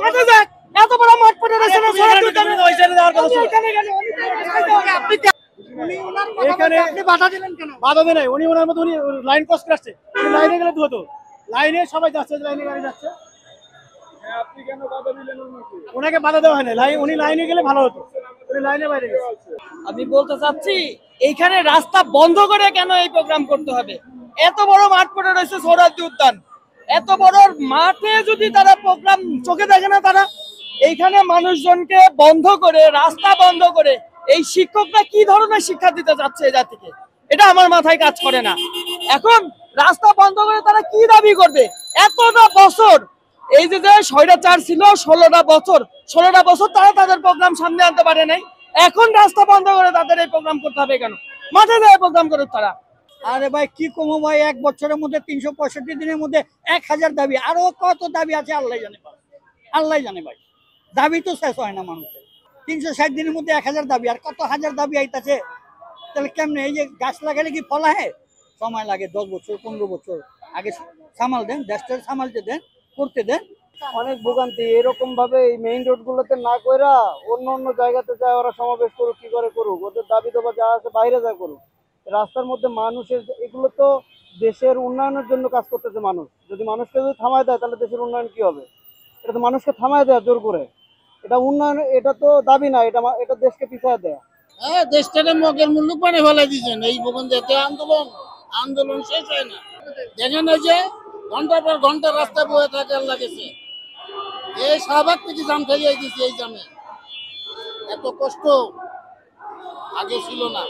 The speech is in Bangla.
মাঠে যাক, এত বড় মাঠ পড়ে রয়েছে না আপনি বাধা দিলেন কেন? বাধা দেয় নাই, উনি ওনার মতো উনি লাইন ক্রস করছে, লাইনে গেলে তো হতো, লাইনে সবাই যাচ্ছে, লাইনে গাড়ি যাচ্ছে, আপনি কেন বাধা দিলেন ওনাকে? ওনাকে বাধা দেওয়া হয় না, উনি লাইনে গেলে ভালো হতো, উনি লাইনে বাইরে গেছে। আমি বলতে চাচ্ছি এইখানে রাস্তা বন্ধ করে কেন এই প্রোগ্রাম করতে হবে? এত বড় মাঠ পড়ে রয়েছে সোহরাওয়ার্দী উদ্যান, এত বড় মাঠে যদি তারা প্রোগ্রাম চোখে দেখে না, তারা এইখানে মানুষজনকে বন্ধ করে, রাস্তা বন্ধ করে এই শিক্ষকরা কি ধরনের শিক্ষা দিতে চাচ্ছে এই জাতিকে, এটা আমার মাথায় কাজ করে না। এখন রাস্তা বন্ধ করে তারা কি দাবি করবে? এতটা বছর এই যে স্বৈরাচার ছিল, 16টা বছর তারা তাদের প্রোগ্রাম সামনে আনতে পারে নাই, এখন রাস্তা বন্ধ করে তাদের এই প্রোগ্রাম করতে হবে কেন? মাঠে যায় প্রোগ্রাম করুক তারা। আরে ভাই কি কমো ভাই, 1 বছরের মধ্যে 365 দিনের মধ্যে 1000 দাবি, আরো কত দাবি আছে আল্লাহ জানে ভাই, আল্লাহ জানে ভাই। দাবি তো শেষ হয় না মানুষের। 360 দিনের মধ্যে 1000 দাবি, আর কত হাজার দাবি আইতাছে। তাহলে কেমনে? এই যে গাছ লাগালে কি ফল আহে? সময় লাগে 10 বছর 15 বছর। আগে সামাল দেন, দেশটা সামালতে দেন, করতে দেন। অনেক ভোগান্তি, এরকম ভাবে এই মেইন রোড গুলোতে না কইরা অন্য অন্য জায়গাতে যায় ওরা সমাবেশ করুক, কি করে করুক, ওদের দাবি দাবা যা আছে বাইরে যা করুক। রাস্তার মধ্যে মানুষের এগুলো তো দেশের উন্নয়নের জন্য কাজ করতেছে মানুষ, যদি মানুষকে যদি থামায় দেয় তাহলে দেশের উন্নয়ন কি হবে? এটা তো মানুষকে থামায় দেয় জোর করে, এটা উন্নয়ন, এটা তো দাবি না, এটা দেশকে পিছায় দেয়। হ্যাঁ, দেশটাকে মগের মুল্লুক বানিয়ে ফেলে দিয়েছেন এই ভোগান জাতীয় আন্দোলন। আন্দোলন শেষ হয় না। দেখেন এই যে ঘন্টার পর ঘন্টা রাস্তা বয়ে থাকে লাগেছে, এই শাহবাগ থেকে জাম ফেলিয়ে দিয়েছে। এই জামে এত কষ্ট আগে ছিল না।